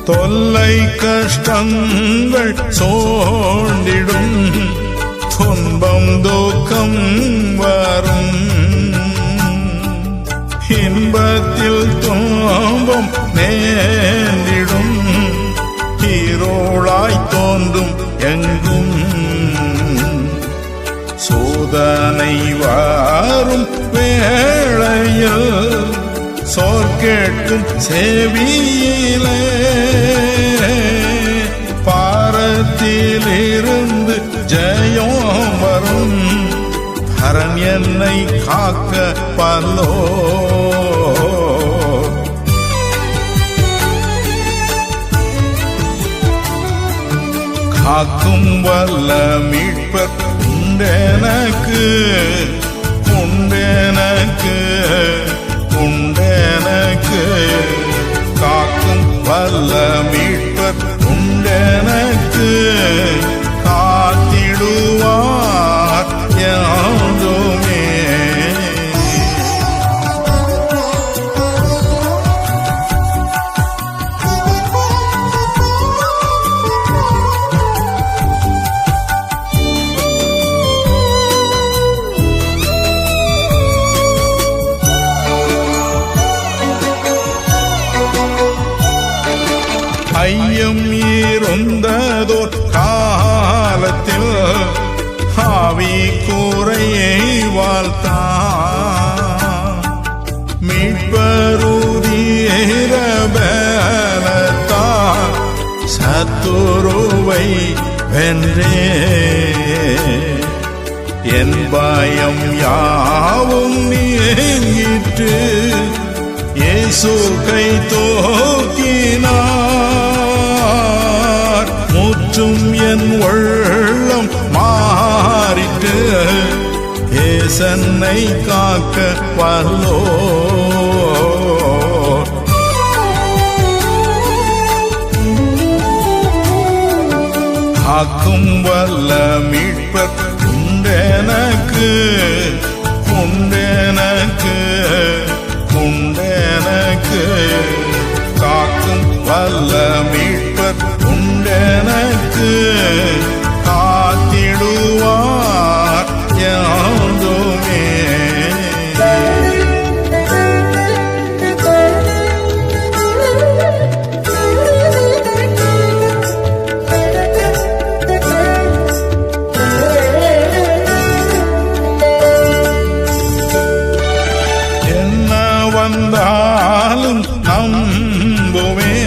தொல்லை கஷ்டங்கள் சோண்டிடும், துன்பம் துக்கம் வரும், இன்பத்தில் துன்பம் நேர்ந்திடும், இருளாய் தோன்றும் எங்கும் சோதனை வாரும் வேளையில் சோர் கேட்கும் செவியிலே பாரத்திலிருந்து ஜெயம் வரும், பரன் என்னை காக்க பல்லோ. காக்கும் வல்ல மீட்பர் உண்டெனக்கு, உண்டெனக்கு, உண்டெனக்கு. காக்கும் வல்ல மீட்பர் உண்டெனக்கு, காத்திடுவார் யாதுமே. ஐயம் இருந்ததோர் காலத்தில் ஆவி கூரையை வாழ்த்தான், மீட்பருதீரபலத்தான் சத்துருவை வென்றே. என் பயம் யாவும் நீங்கிற்று, இயேசு கை தூக்கினார், முற்றும் என் உள்ளம் மாறிட்டு, ஏசன்னை காக்க வல்லோ. காக்கும் வல்ல மீட்பர் உண்டெனக்கு, உண்டெனக்கு, உண்டெனக்கு. காக்கும் வல்ல மீட்பர் உண்டெனக்கு, காத்திடுவார் யாதுமே. வந்தாலும் நம்புவே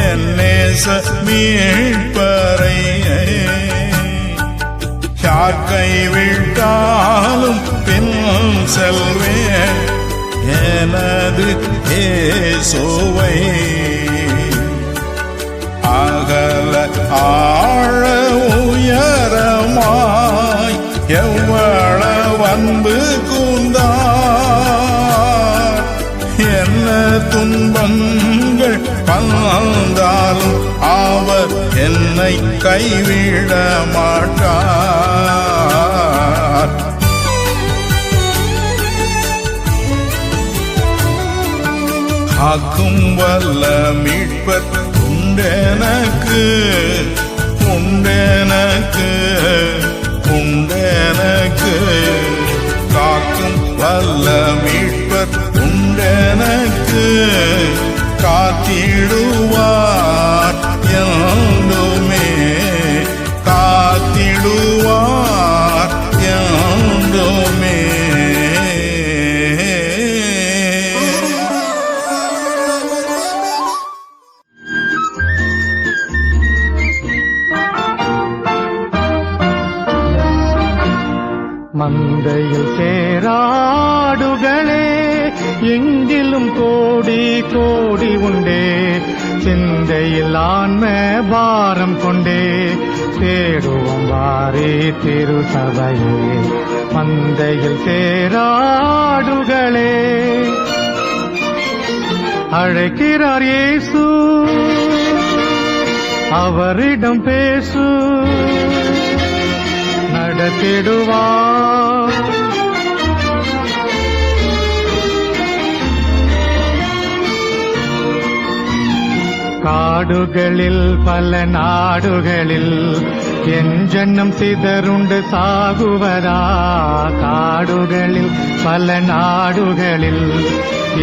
என் நேச மீட்பரை, யார் கைவிட்டாலும் பின் செல்வே எனது இயேசுவை. அகல ஆழ உயரமாய் எவ்வளவு அன்பு கூர்ந்தார், என்ன துன்பங்கள் வந்தாலும் அவர் என்னை கைவிட மாட்டார். காக்கும் வல்ல மீட்பர் உண்டெனக்கு, உண்டெனக்கு, உண்டெனக்கு. காக்கும் வல்ல மீட்பர் உண்டெனக்கு, காத்திடுவார் யாதுமே, காத்திடுவார் யாதுமே. மந்தையில் சேராடுகளே எங்கிலும் கோடி கோடி உண்டே, சிந்தையில் ஆன்ம பாரம் கொண்டே தேடுவோம் வாரே திருசபையே. மந்தையில் சேராடுகளே அழைக்கிறார் இயேசு, அவரிடம் பேசு, நடத்திடுவார். காடுகளில் பல நாடுகளில் என் ஜன்னம் சிதறுண்டு சாகுவதா. காடுகளில் பல நாடுகளில்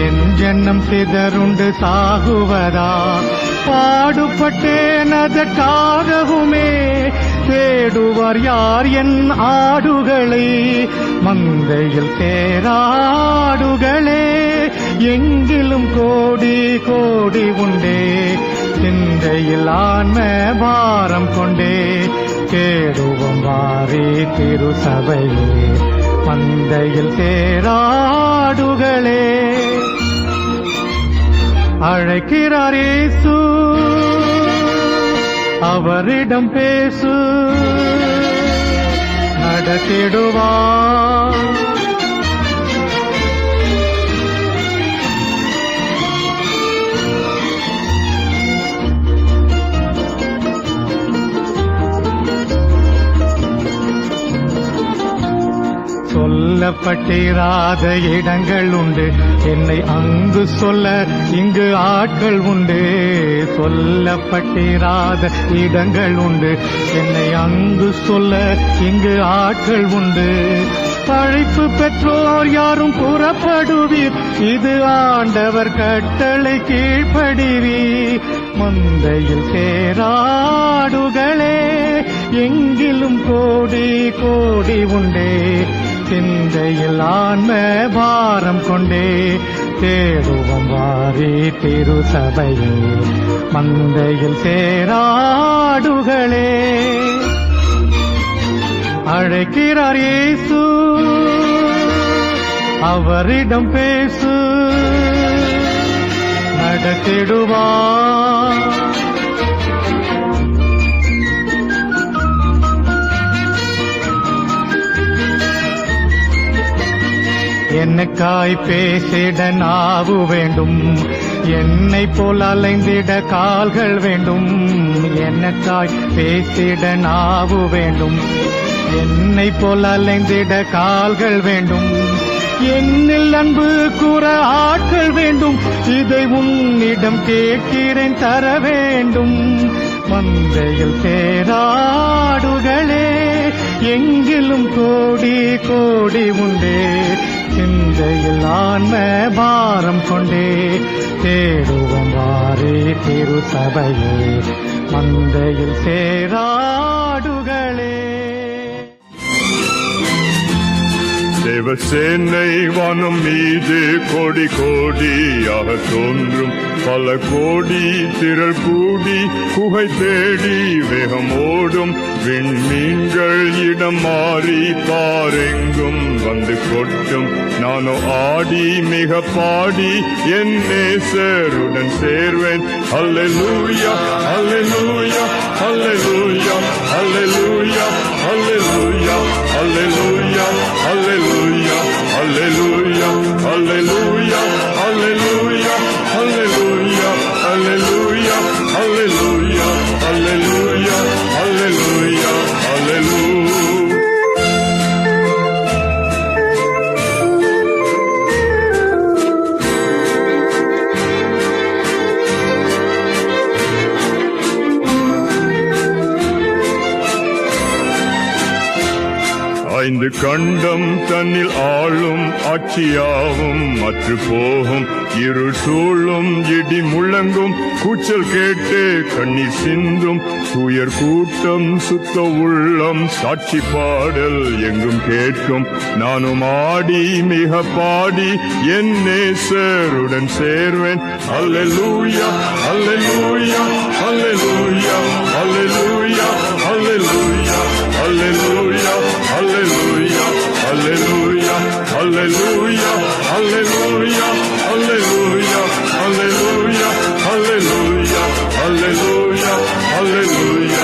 என் ஜன்னம் சிதறுண்டு சாகுவதா. பாடுபட்டேன் அதற்காகவுமே, தேடுவார் யார் என் ஆடுகளை. மந்தையில் தேராடுகளே எங்கிலும் கோடி கோடி உண்டே. சிந்தையில் ஆன்ம பாரம் கொண்டே தேடுவோம் வாரி திருசபையே. மந்தையில் தேராடுகளே அழைக்கிறார் இயேசு, அவரிடம் பேசு, நடத்திடுவார். சொல்லப்பட்டிராத இடங்கள் உண்டு, என்னை அங்கு சொல்ல இங்கு ஆட்கள் உண்டு. சொல்லப்பட்டிராத இடங்கள் உண்டு, என்னை அங்கு சொல்ல இங்கு ஆட்கள் உண்டு. அழைப்பு பெற்றோர் யாரும் புறப்படுவீர், இது ஆண்டவர் கட்டளை கீழ்ப்படிவீர். மந்தையில் சேராடுகளே எங்கிலும் கோடி கோடி உண்டே. சிந்தையில் ஆன்ம பாரம் கொண்டே தேடுவோம் வாரி திருசபையே. மந்தையில் சேராடுகளே அழைக்கிறார் இயேசு, அவரிடம் பேசு, நடத்திடுவார். என்னைக்காய் பேசிட நாவு வேண்டும், என்னை போல் அலைந்திட கால்கள் வேண்டும். என்னைக்காய் பேசிட நாவு வேண்டும், என்னை போல் அலைந்திட கால்கள் வேண்டும். என்னில் அன்பு கூற ஆட்கள் வேண்டும், இதை உன்னிடம் கேட்கிறேன் தர வேண்டும். மந்தையில் சேராடுகளே எங்கிலும் கோடி கோடி உண்டே. சிந்தையில் ஆன்ம பாரம் கொண்டே தேடுவோம் வாரே திருசபையே. மந்தையில் சேராடுகளே தேவசேனை வானம் மீது கோடி கோடியாக தோன்றும், பல கோடி திரள் கூடி குகை தேடி வேகமோடும். விண்மீன்கள் இடம் மாறி பாரெங்கும் வந்து கொட்டும். நானோ ஆடி மிக பாடி என் நேசருடன் சேர்வேன். அல்லேலூயா அல்லேலூயா அல்லேலூயா அல்லேலூயா அல்லேலூயா அல்லேலூயா அல்லேலூயா அல்லேலூயா அல்லேலூயா அல்லேலூயா அல்லேலூயா அல்லேலூயா அல்லேலூயா அல்லேலூயா அல்லேலூயா அல்லேலூயா. ஐந்து கண்டம் தன்னில் ஆளும் ஆட்சியாவும் மற்று போகும். இருள் சூழும் இடி முழங்கும், கூச்சல் கேட்டு கண்ணீர் சிந்தும். துயர் கூட்டம் சுத்த உள்ளம் சாட்சி பாடல் எங்கும் கேட்கும். நானும் ஆடி மிக பாடி என் நேசருடன் சேர்வேன். அல்லேலூயா அல்லேலூயா அல்லேலூயா அல்லேலூயா அல்லேலூயா அல்லேலூயா அல்லேலூயா அல்லேலூயா அல்லேலூயா அல்லேலூயா அல்லேலூயா அல்லேலூயா அல்லேலூயா அல்லேலூயா அல்லேலூயா அல்லேலூயா.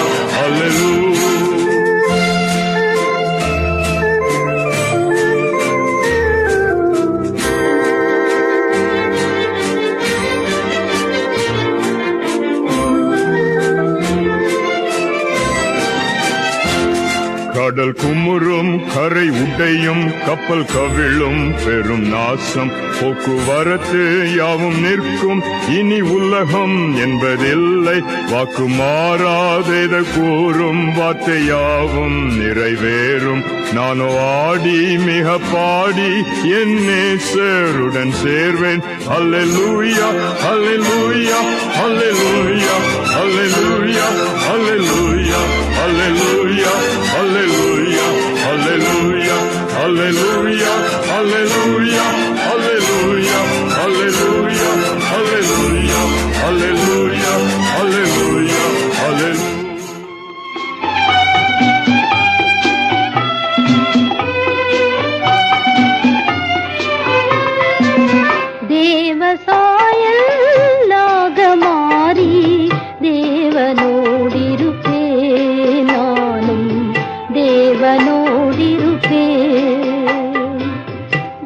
கடல் குமுறும், கரை உடையும், கப்பல் கவிழும், பெரும் நாசம், போக்குவரத்து யாவும் நிற்கும். இனி உலகம் என்பதில்லை, வாக்கு மாறாதேத கூறும், வார்த்தை யாவும் நிறைவேறும். நானோ ஆடி மிக பாடி என் நேசருடன் சேர்வேன். அல்லேலூயா, அல்லேலூயா, அல்லேலூயா, அல்லேலூயா, அல்லேலூயா, அல்லேலூயா, அல்லேலூயா, அல்லேலூயா, அல்லேலூயா, அல்லேலூயா, அல்லேலூயா, அல்லேலூயா, அல்லேலூயா, அல்லேலூயா, அல்லேலூயா, அல்லேலூயா. தேவசாயல்லாக மாறி தேவனோடிருப்பே, நானும் தேவனோடிருப்பே.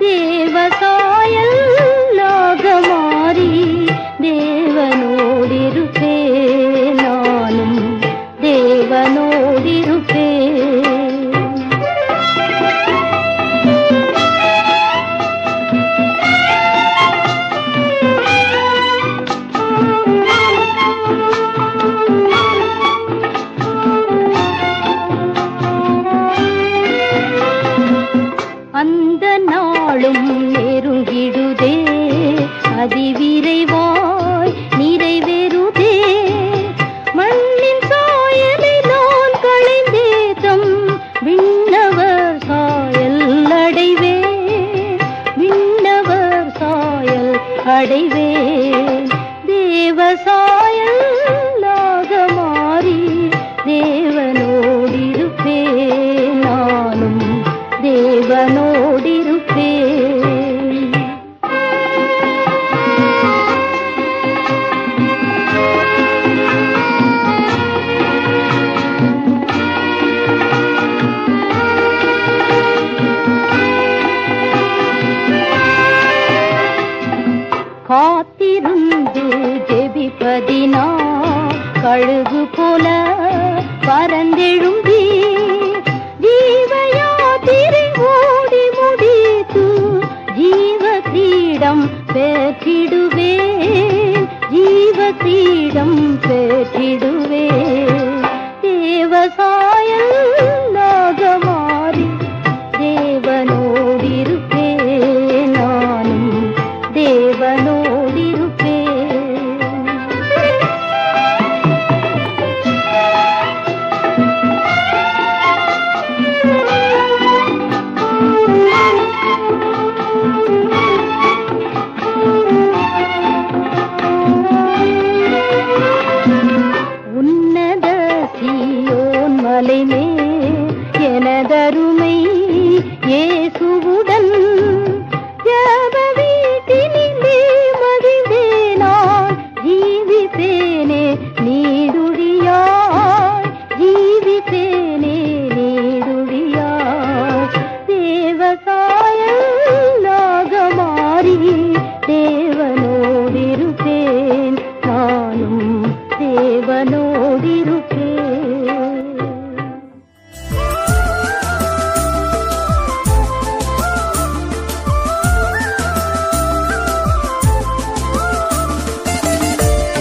தேவசாயல்லாக மாறி தேவனோடிருப்பே, நானும் தேவனோடிருப்பே. அந்த நாளும் நெருங்கிடுதே, அதிவிரைவாய் நிறைவேறுதே. மண்ணின் சாயலை நான் களைந்தேதம், விண்ணவர் சாயல் அடைவேன், விண்ணவர் சாயல் அடைவேன். தேவசாயல்லாக மாறி தேவனோடிருப்பேன், நானும் தேவனோடிருப்பேன். காத்திருந்து ஜெபிப்பதினா கழுகு போல பறந்தெழும்பி ஜீவயாத்திரை ஓடி முடித்து ஜீவ கிரீடம் பெற்றிடுவேன், ஜீவ கிரீடம் பெற்றிடுவேன். தேவசாயல்லாக மாறி தேவனோடிருப்பேன், நானும் தேவனோடிருப்பேன். உன்னத சீயோன் மலைமே எனதருமை இயேசுவுடன் ஜெப வீட்டினிலே மகிழ்ந்தே நான் ஜீவிப்பேனே நீடுழியாய், ஜீவிப்பேனே நீடுழியாய். தேவசாயல்லாக மாறி தேவனோடிருப்பேன், நானும் தேவனோடிருப்பேன்.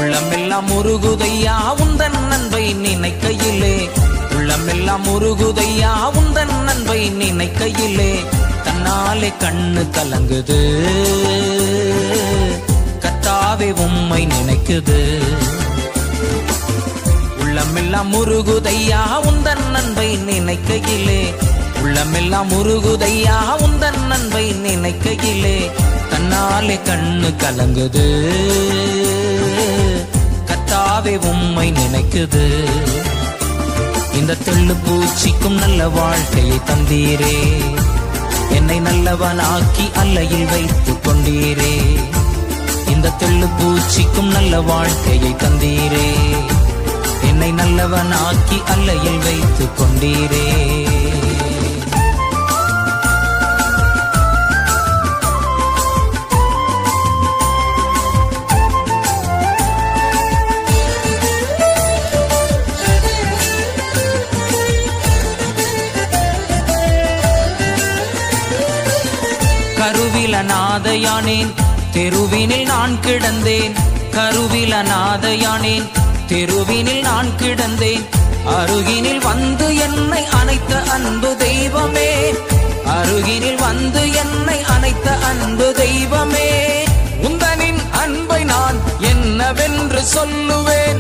உள்ளமெல்லாம் உருகுதையா உந்தன் அன்பை நினைக்கையிலே, உள்ளமெல்லாம் உருகுதையா உந்தன் அன்பை நினைக்கையிலே. தன்னாலே கண்ணு கலங்குது, கர்த்தாவே உம்மை நினைக்குது. உள்ளமெல்லாம் உருகுதையா உந்தன் அன்பை நினைக்கையிலே, உள்ளமெல்லாம் உருகுதையா உந்தன் அன்பை நினைக்கையிலே. தன்னாலே கண்ணு கலங்குது, கர்த்தாவே உம்மை நினைக்குது. இந்த தெள்ளு பூச்சிக்கும் நல்ல வாழ்க்கையை தந்தீரே, என்னை நல்லவனாக்கி அல்லையில் வைத்துக் கொண்டீரே. இந்த தெள்ளு பூச்சிக்கும் நல்ல வாழ்க்கையை தந்தீரே, என்னை நல்லவனாக்கி அல்லையில் வைத்துக் கொண்டீரே. அநாதையானேன், தெருவினில் நான் கிடந்தேன். கருவில் அநாதையானேன், தெருவினில் நான் கிடந்தேன். அருகினில் வந்து என்னை அணைத்த அன்பு தெய்வமே, அருகினில் வந்து என்னை அணைத்த அன்பு தெய்வமே. உந்தனின் அன்பை நான் என்னவென்று சொல்லுவேன்,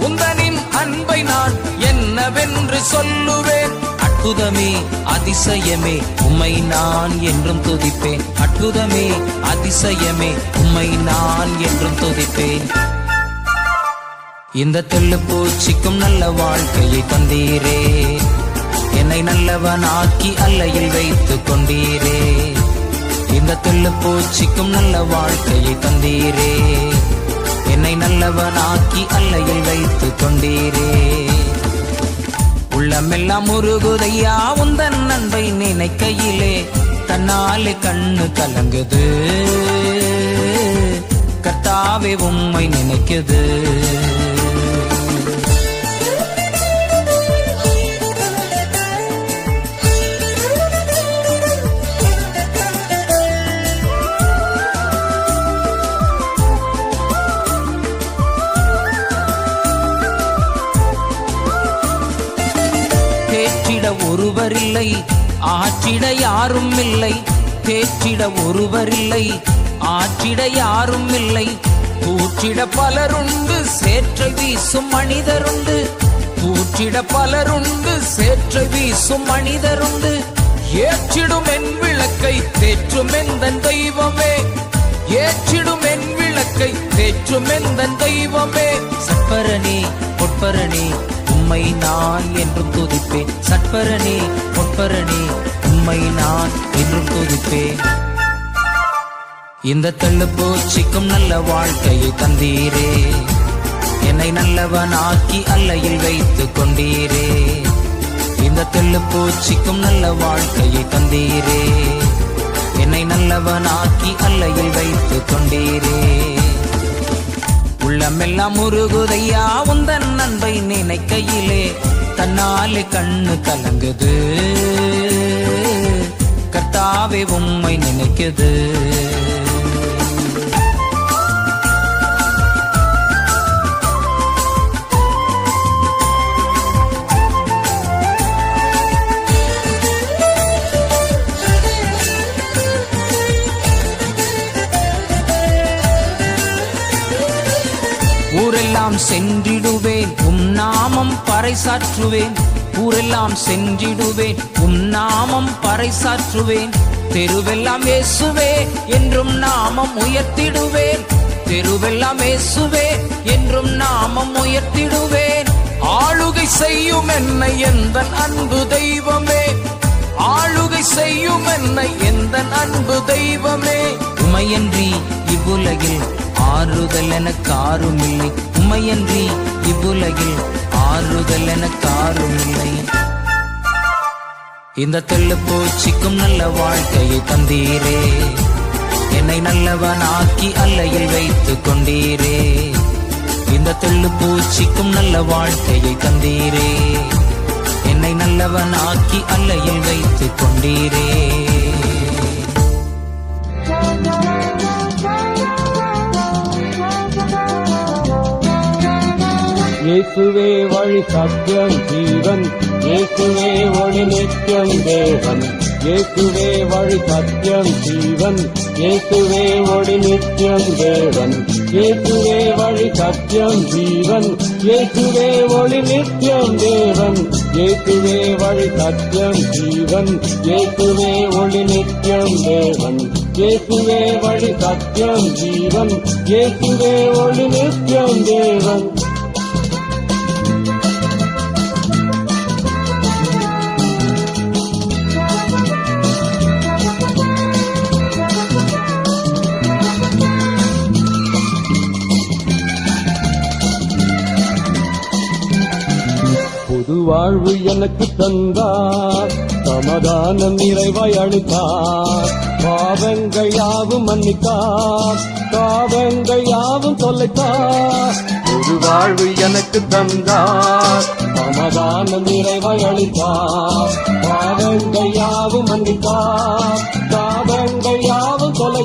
உந்தனின் அன்பை நான் என்னவென்று சொல்லுவேன். அற்புதமே அதிசயமே உம்மை நான் என்றும் துதிப்பேன், அற்புதமே அதிசயமே உம்மை நான் என்றும் துதிப்பேன். இந்த தெள்ளு பூச்சிக்கும் நல்ல வாழ்க்கையை தந்தீரே, என்னை நல்லவனாக்கி அல்லையில் வைத்துக் கொண்டீரே. இந்த தெள்ளு பூச்சிக்கும் நல்ல வாழ்க்கையை தந்தீரே, என்னை நல்லவனாக்கி அல்லையில் வைத்துக் கொண்டீரே. உள்ளமெல்லாம் உருகுதையா உந்தன் அன்பை நினைக்கையிலே, தன்னாலே கண்ணு கலங்குது கர்த்தாவே உம்மை நினைக்குது. தேற்றிட ஒருவரில்லை, ஆற்றிட யாரும் இல்லை. தேற்றிட ஒருவரில்லை, ஆற்றிட யாரும் இல்லை. தூற்றிட பலருண்டு, சேற்றை வீசும் மனிதருண்டு. தூற்றிட பலருண்டு, சேற்றை வீசும் மனிதருண்டு. ஏற்றிடும் என் விளக்கை தேற்றும் எந்தன் தெய்வமே, ஏற்றிடும் என் விளக்கை தேற்றும் எந்தன் தெய்வமே. சற்பரனே பொற்பரனே உம்மை நான் என்றும் துதிப்பேன், சற்பரனே பொற்பரனே உம்மை நான் என்றும் துதிப்பேன். இந்த தெள்ளு பூச்சிக்கும் நல்ல வாழ்க்கையை தந்தீரே, என்னை நல்லவனாக்கி அல்லையில் வைத்துக் கொண்டீரே. இந்த தெள்ளு பூச்சிக்கும் நல்ல வாழ்க்கையை தந்தீரே, என்னை நல்லவனாக்கி அல்லையில் வைத்துக் கொண்டீரே. உள்ளமெல்லாம் உருகுதையா உந்தன் அன்பை நினைக்கையிலே, தன்னாலே கண்ணு கலங்குது கர்த்தாவே உம்மை நினைக்குது. ஊரெல்லாம் சென்றிடுவேன் உம் நாமம் பறைசாற்றுவேன், ஊரெல்லாம் சென்றிடுவேன் உம் நாமம் பறைசாற்றுவேன். தெருவெல்லாம் இயேசுவே என்றும் நாமம் உயர்த்திடுவேன், தெருவெல்லாம் இயேசுவே என்றும் நாமம் உயர்த்திடுவேன். ஆளுகை செய்யும் என்னை எந்தன் அன்பு தெய்வமே, ஆளுகை செய்யும் என்னை எந்தன் அன்பு தெய்வமே. உமையன்றி இவ்வுலகில் ஆறுதல் எனக்கு ஆறுமில்லை, உமையன்றி இவ்வுலகில் ஆறுதல் எனக்கு ஆறுமில்லை. இந்த தெள்ளு பூச்சிக்கும் நல்ல வாழ்க்கையை தந்தீரே, என்னை நல்லவனாக்கி அல்லையில் வைத்துக் கொண்டீரே. இந்த தெள்ளு பூச்சிக்கும் நல்ல வாழ்க்கையை தந்தீரே, என்னை நல்லவனாக்கி அல்லையில் வைத்துக் கொண்டீரே. இயேசுவே வழி சத்தியம் ஜீவன், இயேசுவே ஒளி நித்தியம் தேவன். இயேசுவே வழி சத்தியம் ஜீவன், இயேசுவே ஒளி நித்தியம் தேவன். இயேசுவே வழி சத்தியம் ஜீவன், இயேசுவே ஒளி நித்தியம் தேவன். இயேசுவே வழி சத்தியம் ஜீவன், இயேசுவே ஒளி நித்தியம் தேவன். இயேசுவே வழி சத்தியம் ஜீவன், இயேசுவே ஒளி நித்தியம் தேவன். புது வாழ்வு எனக்கு தந்தார், சமாதானம் நிறைவாய் அளித்தார். பாவங்கள் யாவும் மன்னித்தார், பாவங்கள் யாவும் தொலைத்தார். புது வாழ்வு எனக்கு தந்தார், சமாதானம் நிறைவாய் அளித்தார். பாவங்கள் யாவும் மன்னித்தார், பாவங்கள் யாவும் தொலை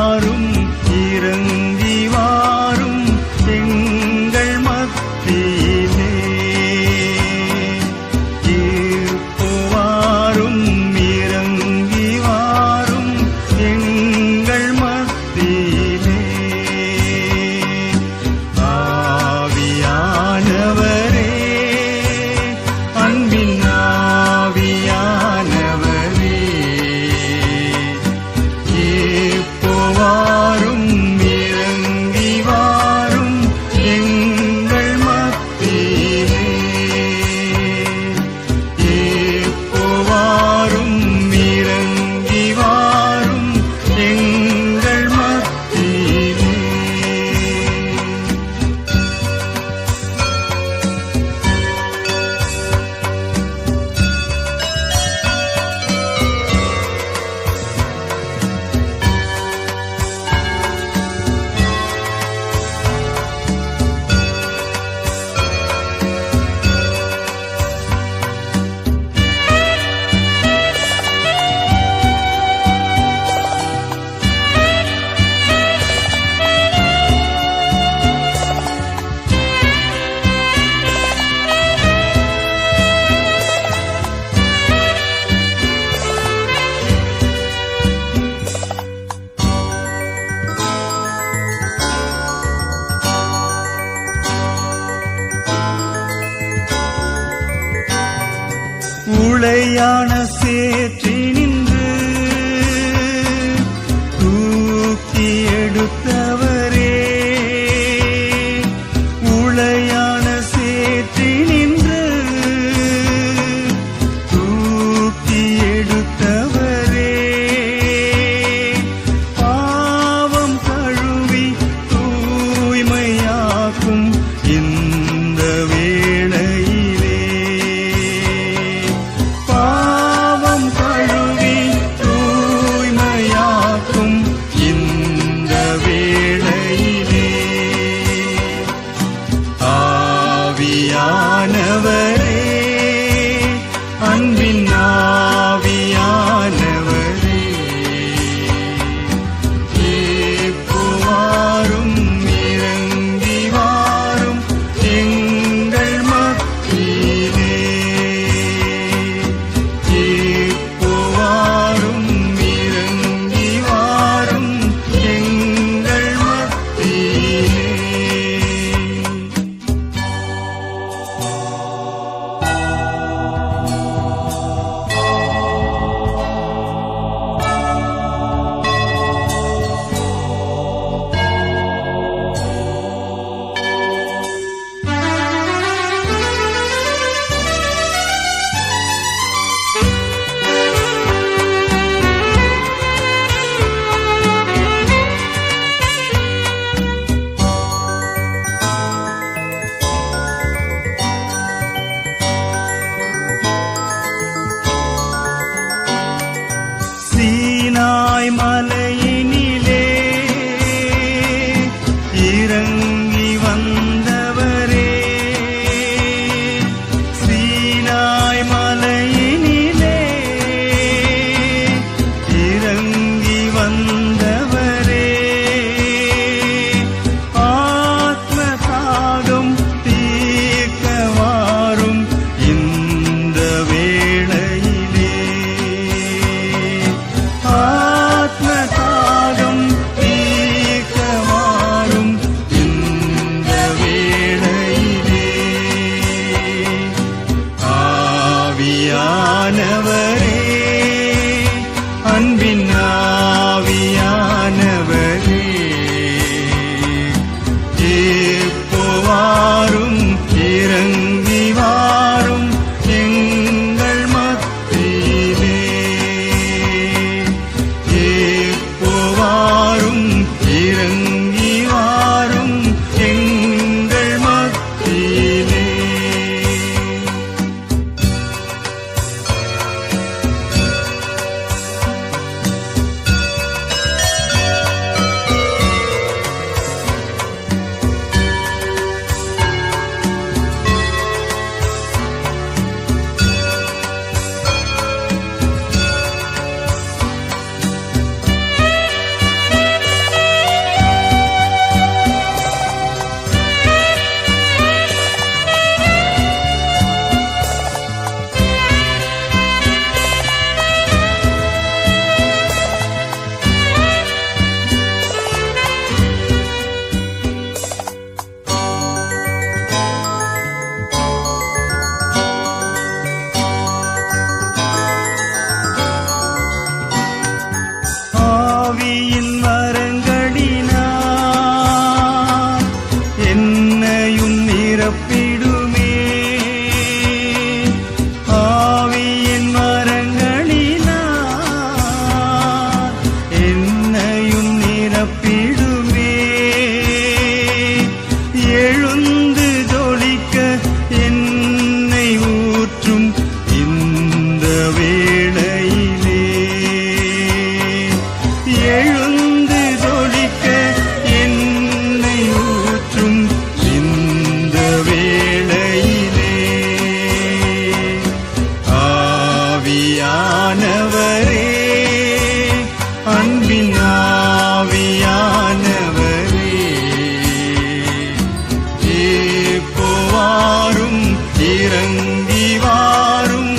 வந்தவரே ஆத்ம தாகம் தீர்க்க வாரும் இந்த வேளையிலே ஆத்ம தாகம் தீர்க்க வாரும் இந்த வேளையிலே ஆவியானவரே அன்பின் ஆவியானவரே இப்போ வாரும் இறங்கி வாரும் எங்கள் மத்தியிலே இப்போ வாரும் இறங்கி வாரும் எங்கள் மத்தியிலே ஆவியின் வரங்களினால் என்னையும் நிரப்பிடுமே ஆவியின் வரங்களினால் என்னையும் நிரப்பிடுமே எழுந்து ஜொலிக்க என்னை ஊற்றும் இந்த வேளையிலே எழுந்து ஜொலிக்க என்னை ஊற்றும் இந்த வேளையிலே ஆவியானவரே அன்பின் ஆவியானவரே இப்போ வாரும் இறங்கி வாரும்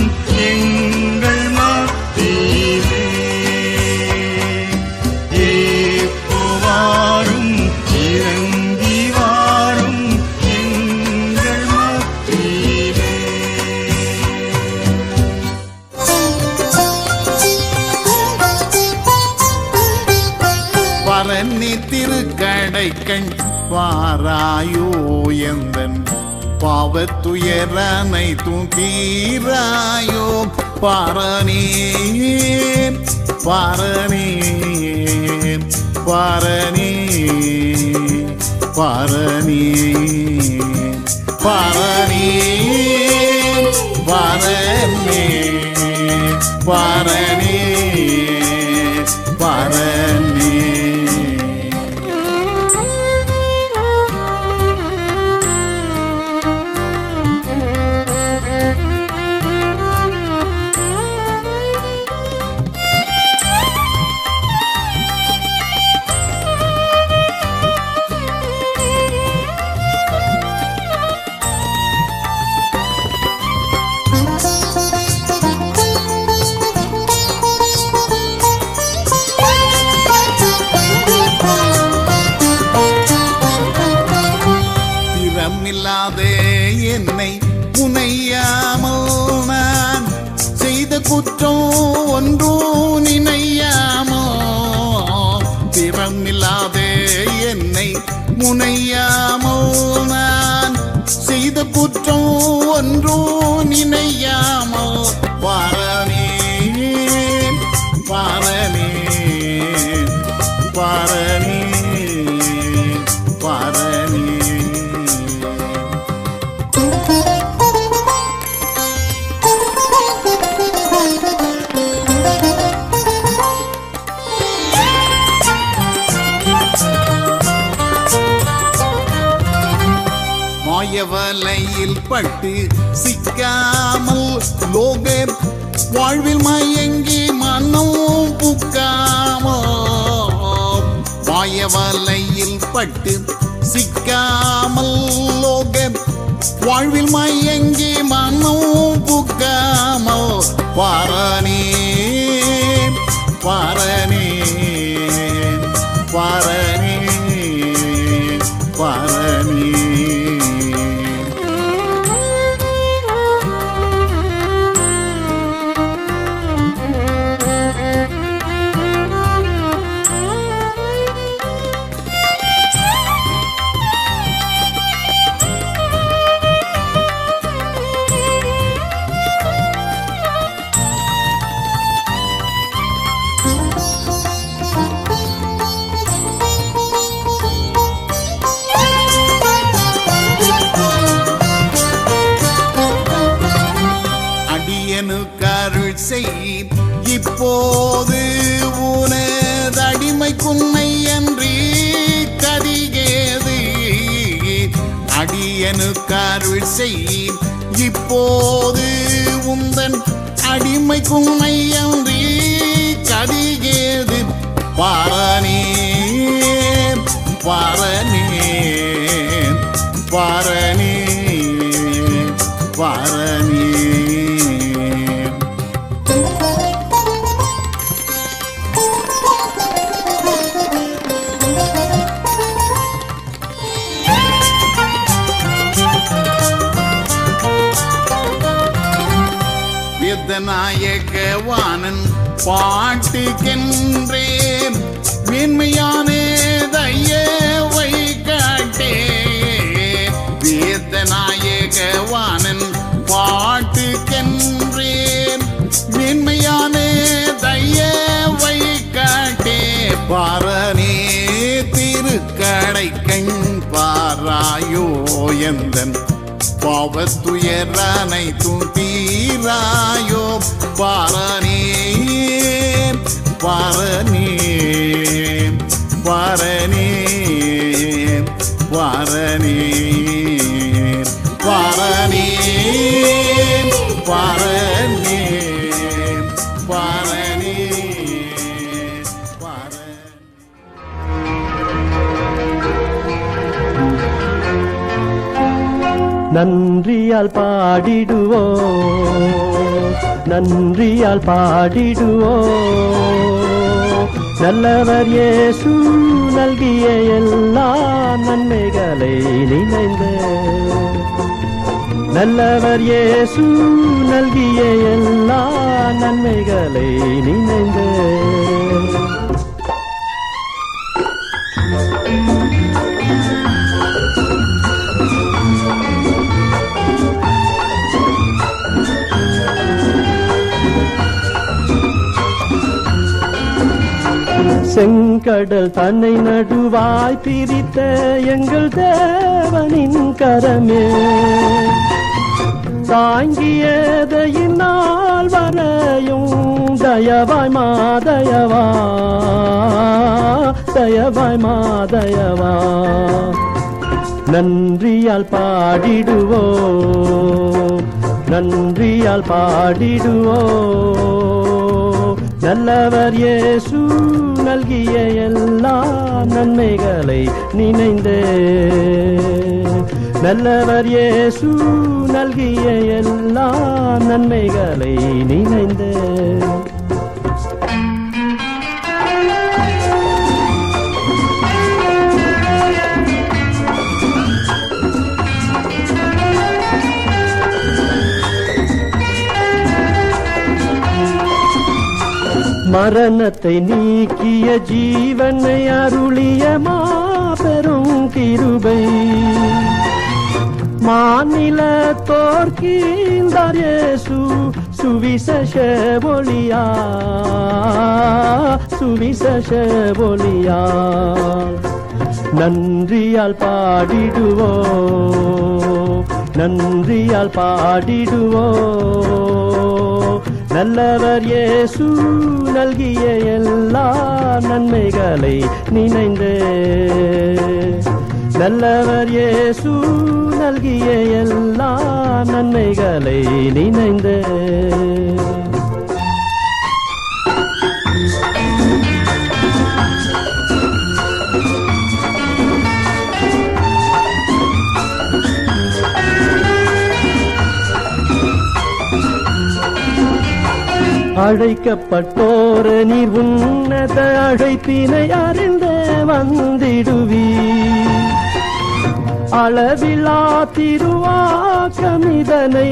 எங்கள் மத்தியிலே இப்போ வாரும் இறங்கி வாரும் எங்கள் மத்தியிலே பரநி திருக்கடைக்கண் பாராயோ எந்தன் பாவத்துயரனை தூக்கீராயோ பாரணே பாரணே பாரணே பாரணே பாரணே பாரணே பாரணே பாரணே திறமில்லாதே என்னை புனையாமல் நான் செய்த குற்றம் ஒன்றும் நினையாமோ திறமில்லாதே என்னை முனையாமல் நான் செய்த குற்றம் ஒன்றும் நினையாமல் பாரணே பாரணே பாரணே பாரணே மாயவலையில் பட்டு சிக்காமல் லோக வாழ்வில் மயங்கி மனம் புக்காமல் மாயவலையில் பட்டு சிக்காமல் லோக வாழ்வில் மயங்கி மனம் புக்காமல் பாரனே பாரனே பாரனே பாரனே. அடியனுக்கருள் செய் இப்போது உனதடிமை குன்னை அன்றி கதிகேது. அடியனுக்கருள் செய் இப்போது உந்தன் அடிமை குன்னை அன்றி கதிகேது. பாரனே பாரனே பாரனே பாரனே. வேதநாயகவானன் பாட்டுக்கென்றே மேன்மையான தயவை காட்டே. வேதநாயகவானன் பாட்டுக்கென்றே மேன்மையான தயவை காட்டே. பாரனே திருக்கடை கண் பாராயோ எந்தன் பாவத்துயரனை தீராயோ. பாரனே பாரனே பாரனே பாரனே பாரனே பாரனே பாரனே பாரனே. நன்றியால் பாடிடுவோ நன்றியால் பாடிடுவோ நல்லவர் இயேசு நல்கிய எல்லா நன்மைகளை நினைந்து. நல்லவர் இயேசு நல்கிய எல்லா நன்மைகளை நினைந்து. செங்கடல் தன்னை நடுவாய் பிரித்த எங்கள் தேவனின் கரமே தாங்கியதையினால் வரையும் தயவாய் மாதயவா தயவாய் மாதயவா. நன்றியால் பாடிடுவோ நன்றியால் பாடிடுவோ நல்லவர் இயேசு நல்கிய எல்லா நன்மைகளை நினைந்து. நல்லவர் இயேசு நல்கிய எல்லா நன்மைகளை நினைந்து. மரணத்தை நீக்கிய ஜீவனை அருளிய மாபெரும் கிருபை மாநில தோற்கின்றார் இயேசு சுவிசேஷ ஒளியா சுவிசேஷ ஒளியா. நன்றியால் பாடிடுவோ நன்றியால் பாடிடுவோ நல்லவர் இயேசு நல்கிய எல்லா நன்மைகளை நினைந்து. நல்லவர் இயேசு நல்கிய எல்லா நன்மைகளை நினைந்து. அழைக்கப்பட்டோர் நீர் உன்னத அழைப்பினை அறிந்தே வந்திடுவீர். அளவிலா திருவாக்கமிதனை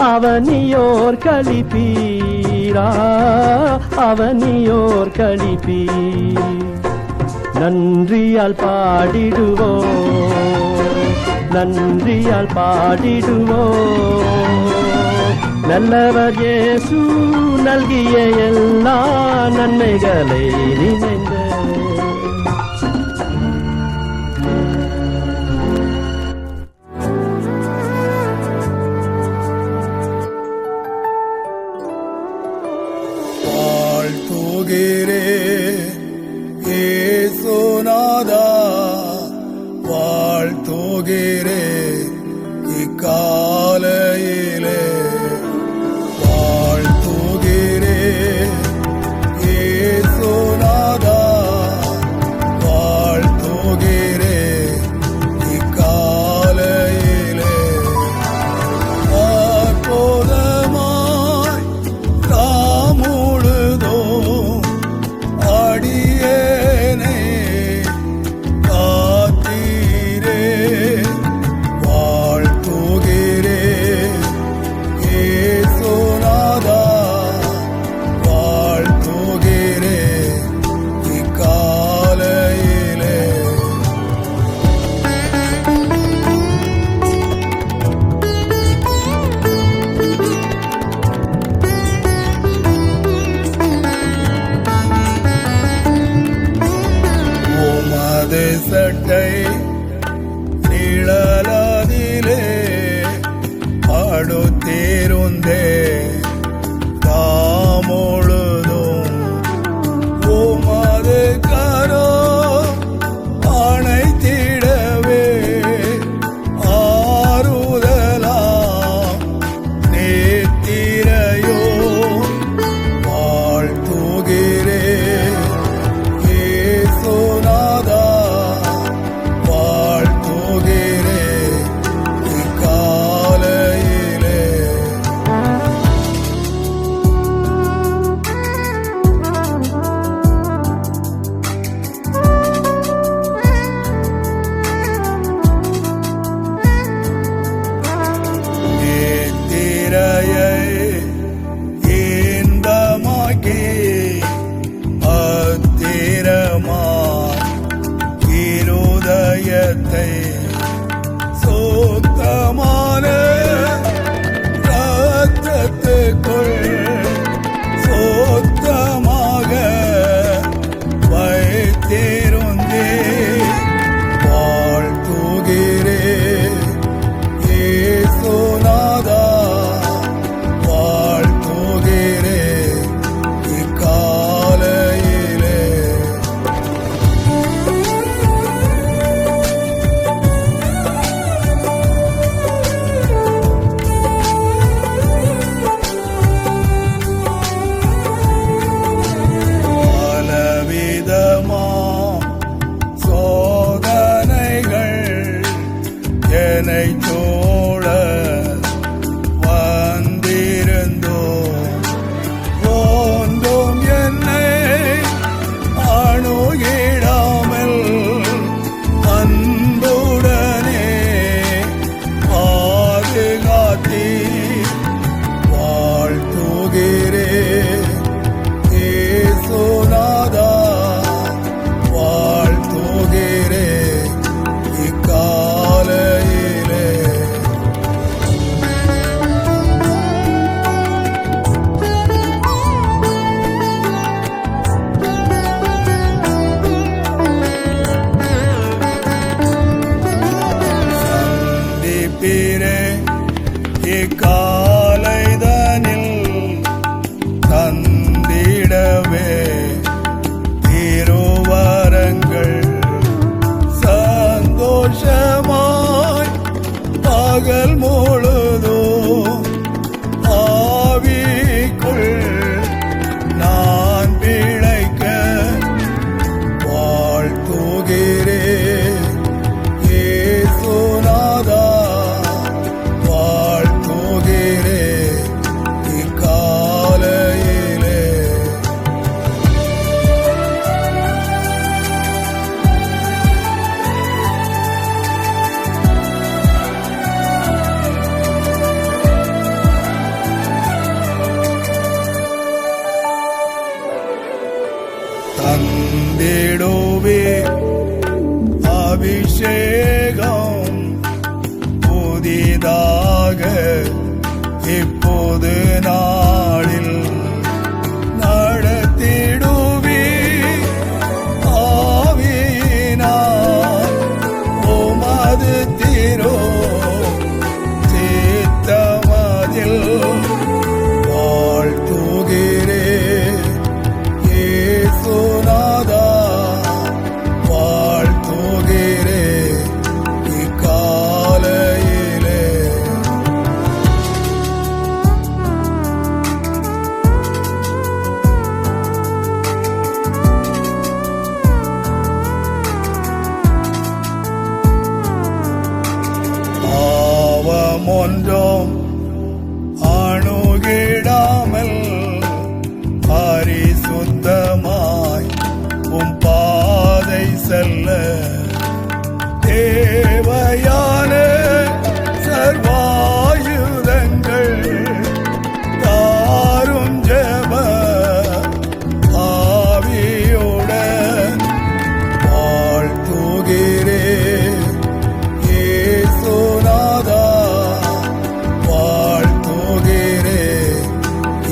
அவனியோர் கழிப்பீரா, அவனியோர் கழிப்பீர். நன்றியால் பாடிடுவோ, நன்றியால் பாடிடுவோ, நல்லவர் இயேசு நல்கிய எல்லா நன்மைகளை நினைந்த. வாழ்த்துகிறே ஏசுநாதா, வாழ்த்துகிறே இக்காலையிலே, வாழ்த்துகிறே ஏசுநாதா, வாழ்த்துகிறே இக்காலையிலே. அற்புதமாய் தாமுழுதோம் அடியேனை காத்தீரே, வாழ்த்துகிறே ஏசுநாதா, வாழ்த்துகிறே இக்காலையிலே. உமது சட்டை நிழலதிலே அடுத்திருந்தே தாமுழுதும் உமது கரோ அணைத்திடவே ஆறுதலாம் நேத்திரையோ, வாழ்த்துகிறே ஏசுநாதா, வாழ்த்துகிறே இக்காலையிலே. நேத்திரையை இன்பமாக்கி அத்திரமாய் இருதயத்தை சுத்தமான இரத்தத்துக்குள் சுத்தமாக வைத்திருந்தே, வாழ்த்துகிறே ஏசுநாதா, வாழ்த்துகிறே இக்காலையிலே. பலவிதமா அபிஷேகம் புதிதாக இப்போது நாளில் நடத்திடுவி ஆவியினார் உமது திரோ சித்தமதில் வாழ்த்துகிறே இயேசுநாதா வாழ்த்துகிறே இக்காலையிலே பாவமொன்றும் அணுகிடாமல் பரிசுத்தமாய் உம் பாதை செல்ல தேவையான சர்வாயுதங்கள் தாரும் ஜெப ஆவியுடன் வாழ்த்துகிறே இயேசுநாதா வாழ்த்துகிறே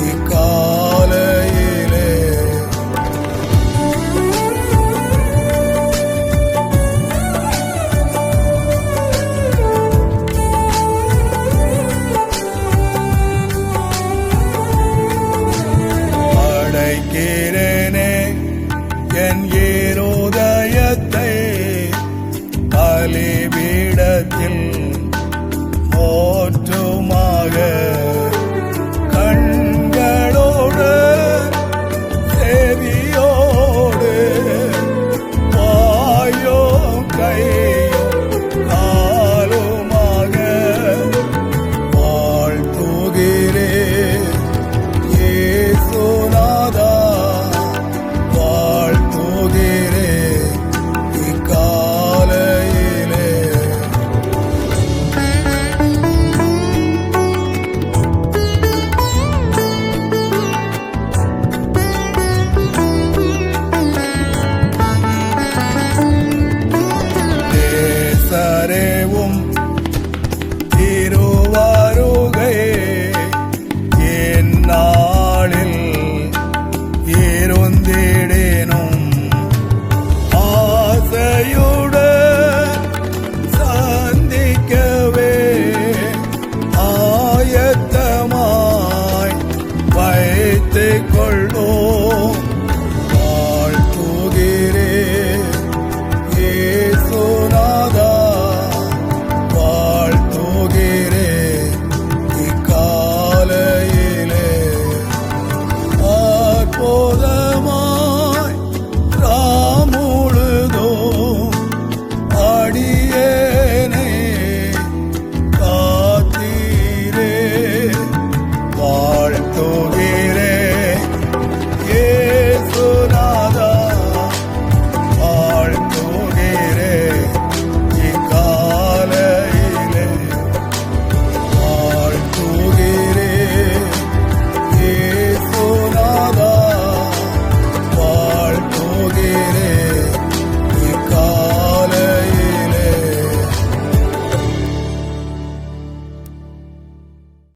இக்காலையிலே அடைக்கிறேனே என் ஏரோதயத்தை பலிபீடத்தில் மோற்ற